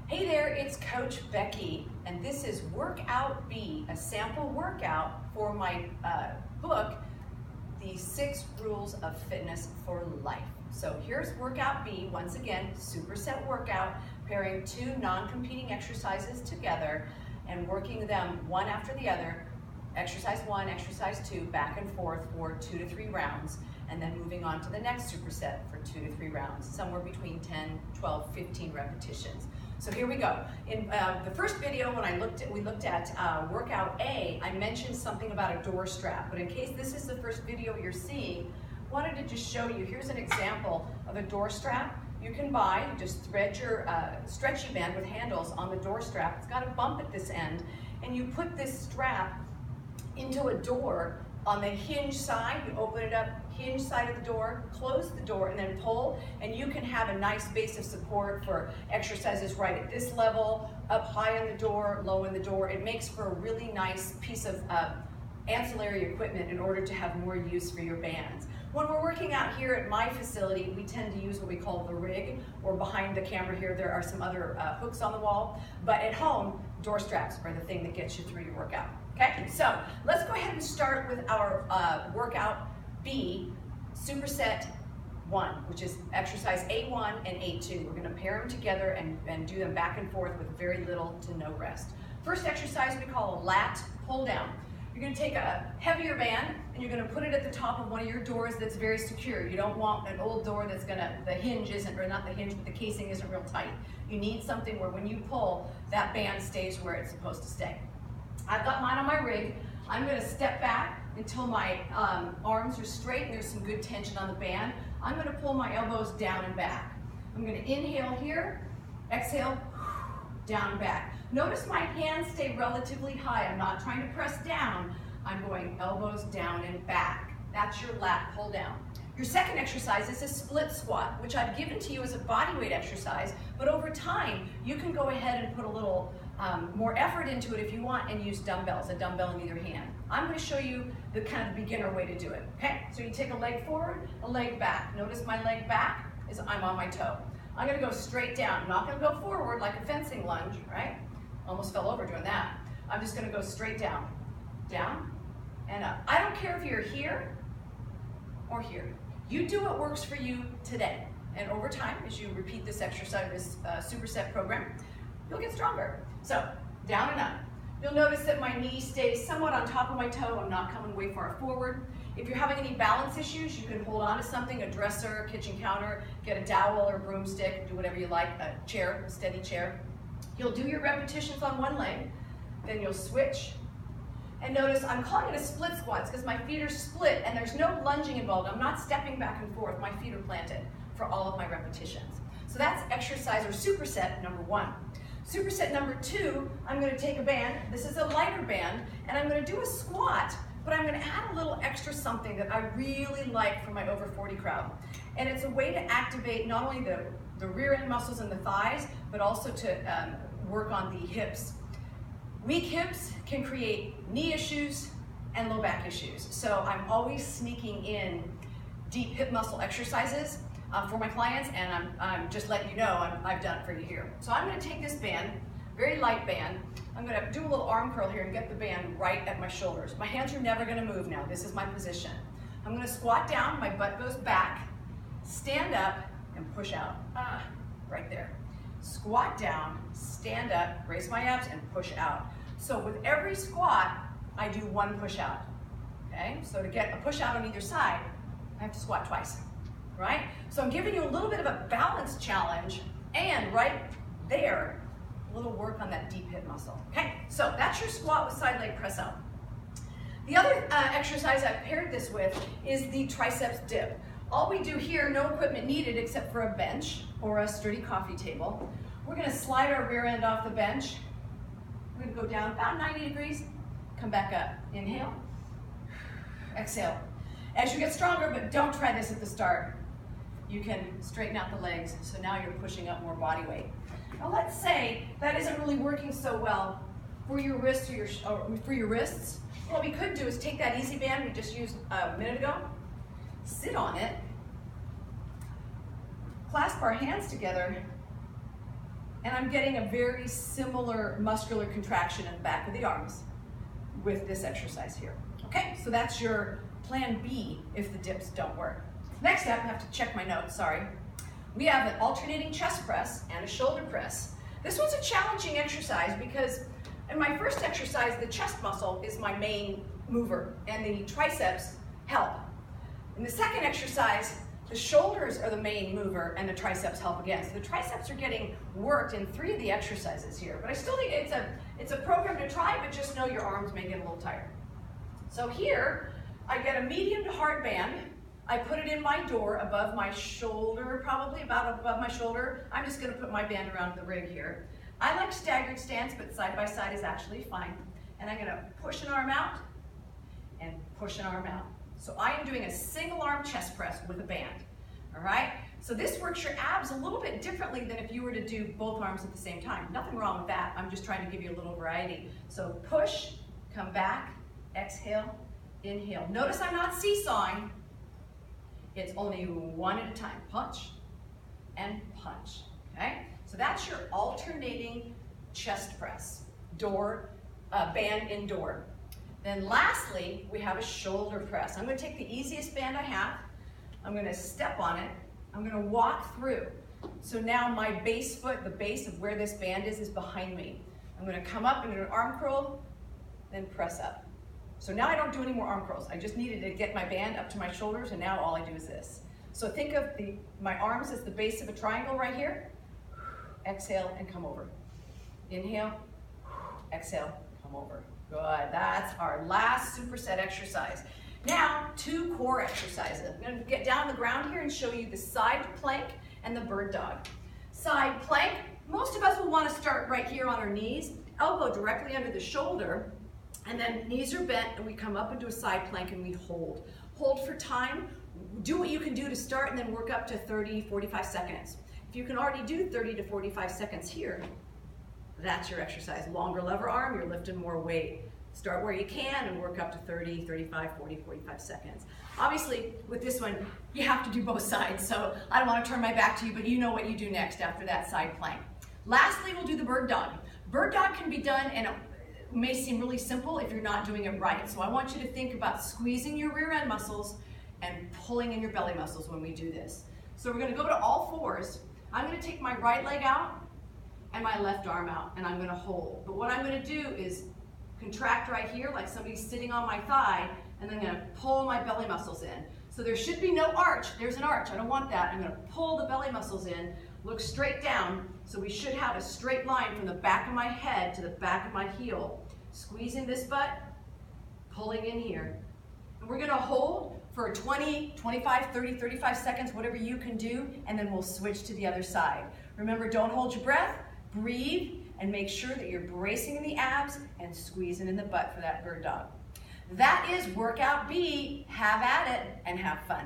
Hey there, it's Coach Becky, and this is Workout B, a sample workout for my book, The 6 Rules of Fitness for Life. So here's Workout B, once again, superset workout, pairing 2 non-competing exercises together and working them one after the other, exercise 1, exercise 2, back and forth for 2 to 3 rounds, and then moving on to the next superset for 2 to 3 rounds, somewhere between 10, 12, 15 repetitions. So here we go. In the first video, when we looked at workout A, I mentioned something about a door strap. But in case this is the first video you're seeing, I wanted to just show you. Here's an example of a door strap. You can buy, just thread your stretchy band with handles on the door strap. It's got a bump at this end, and you put this strap into a door on the hinge side. You open it up, hinge side of the door, close the door, and then pull, and you can have a nice base of support for exercises right at this level, up high on the door, low in the door. It makes for a really nice piece of ancillary equipment in order to have more use for your bands. When we're working out here at my facility, we tend to use what we call the rig, or behind the camera here, there are some other hooks on the wall, but at home, door straps are the thing that gets you through your workout. Okay, so let's go ahead and start with our workout B, superset 1, which is exercise A1 and A2. We're gonna pair them together and do them back and forth with very little to no rest. First exercise we call a lat pull down. You're gonna take a heavier band and you're gonna put it at the top of one of your doors that's very secure. You don't want an old door that's the hinge isn't, or not the hinge, but the casing isn't real tight. You need something where when you pull, that band stays where it's supposed to stay. I've got mine on my rig. I'm gonna step back until my arms are straight and there's some good tension on the band. I'm gonna pull my elbows down and back. I'm gonna inhale here, exhale, down and back. Notice my hands stay relatively high. I'm not trying to press down. I'm going elbows down and back. That's your lat pull down. Your second exercise is a split squat, which I've given to you as a body weight exercise, but over time, you can go ahead and put a little more effort into it if you want and use dumbbells, a dumbbell in either hand. I'm going to show you the kind of beginner way to do it, okay? So you take a leg forward, a leg back. Notice my leg back is I'm on my toe. I'm going to go straight down. I'm not going to go forward like a fencing lunge, right? Almost fell over doing that. I'm just going to go straight down, down, and up. I don't care if you're here or here. You do what works for you today. And over time, as you repeat this exercise, this superset program, you'll get stronger. So, down and up. You'll notice that my knee stays somewhat on top of my toe. I'm not coming way far forward. If you're having any balance issues, you can hold on to something, a dresser, a kitchen counter, get a dowel or a broomstick, do whatever you like, a chair, a steady chair. You'll do your repetitions on one leg, then you'll switch. And notice I'm calling it a split squats because my feet are split and there's no lunging involved. I'm not stepping back and forth. My feet are planted for all of my repetitions. So that's exercise or superset number 1. Superset number 2, I'm going to take a band. This is a lighter band, and I'm going to do a squat, but I'm going to add a little extra something that I really like for my over 40 crowd. And it's a way to activate not only the rear end muscles and the thighs, but also to work on the hips. Weak hips can create knee issues and low back issues. So I'm always sneaking in deep hip muscle exercises for my clients, and I'm just letting you know I've done it for you here. So I'm going to take this band, very light band. I'm going to do a little arm curl here and get the band right at my shoulders. My hands are never going to move now. This is my position. I'm going to squat down, my butt goes back, stand up, and push out. Right there. Squat down, stand up, raise my abs, and push out. So with every squat, I do 1 push out. Okay? So to get a push out on either side, I have to squat twice. Right? So I'm giving you a little bit of a balance challenge, and right there, a little work on that deep hip muscle. Okay? So that's your squat with side leg press out. The other exercise I've paired this with is the triceps dip. All we do here, no equipment needed except for a bench or a sturdy coffee table. We're going to slide our rear end off the bench. We're going to go down about 90 degrees, come back up. Inhale, exhale. As you get stronger, but don't try this at the start, you can straighten out the legs, so now you're pushing up more body weight. Now let's say that isn't really working so well for your wrists or for your wrists. What we could do is take that easy band we just used a minute ago, sit on it, clasp our hands together, and I'm getting a very similar muscular contraction in the back of the arms with this exercise here. Okay, so that's your plan B if the dips don't work. Next up, I have to check my notes, sorry. We have an alternating chest press and a shoulder press. This one's a challenging exercise because in my first exercise, the chest muscle is my main mover and the triceps help. In the second exercise, the shoulders are the main mover and the triceps help again. So the triceps are getting worked in 3 of the exercises here, but I still think it's a program to try, but just know your arms may get a little tired. So here, I get a medium to hard band. I put it in my door above my shoulder, probably about above my shoulder. I'm just gonna put my band around the rig here. I like staggered stance, but side by side is actually fine. And I'm gonna push an arm out and push an arm out. So I am doing a single arm chest press with a band, all right? So this works your abs a little bit differently than if you were to do both arms at the same time. Nothing wrong with that. I'm just trying to give you a little variety. So push, come back, exhale, inhale. Notice I'm not seesawing. It's only one at a time. Punch and punch, okay? So that's your alternating chest press, band indoor. Then lastly, we have a shoulder press. I'm gonna take the easiest band I have. I'm gonna step on it. I'm gonna walk through. So now my base foot, the base of where this band is behind me. I'm gonna come up into an arm curl, then press up. So now I don't do any more arm curls. I just needed to get my band up to my shoulders, and now all I do is this. So think of my arms as the base of a triangle right here. Exhale and come over. Inhale, exhale, come over. Good, that's our last superset exercise. Now, 2 core exercises. I'm gonna get down on the ground here and show you the side plank and the bird dog. Side plank, most of us will wanna start right here on our knees, elbow directly under the shoulder, and then knees are bent and we come up into a side plank and we hold. Hold for time, do what you can do to start and then work up to 30, 45 seconds. If you can already do 30 to 45 seconds here, that's your exercise. Longer lever arm, you're lifting more weight. Start where you can and work up to 30, 35, 40, 45 seconds. Obviously, with this one, you have to do both sides, so I don't want to turn my back to you, but you know what you do next after that side plank. Lastly, we'll do the bird dog. Bird dog can be done, and it may seem really simple if you're not doing it right. So I want you to think about squeezing your rear end muscles and pulling in your belly muscles when we do this. So we're going to go to all fours. I'm going to take my right leg out and my left arm out, and I'm going to hold. But what I'm going to do is contract right here like somebody's sitting on my thigh, and then I'm going to pull my belly muscles in. So there should be no arch. There's an arch. I don't want that. I'm going to pull the belly muscles in, look straight down, so we should have a straight line from the back of my head to the back of my heel. Squeezing this butt, pulling in here. And we're going to hold for 20, 25, 30, 35 seconds, whatever you can do, and then we'll switch to the other side. Remember, don't hold your breath. Breathe and make sure that you're bracing in the abs and squeezing in the butt for that bird dog. That is workout B. Have at it and have fun.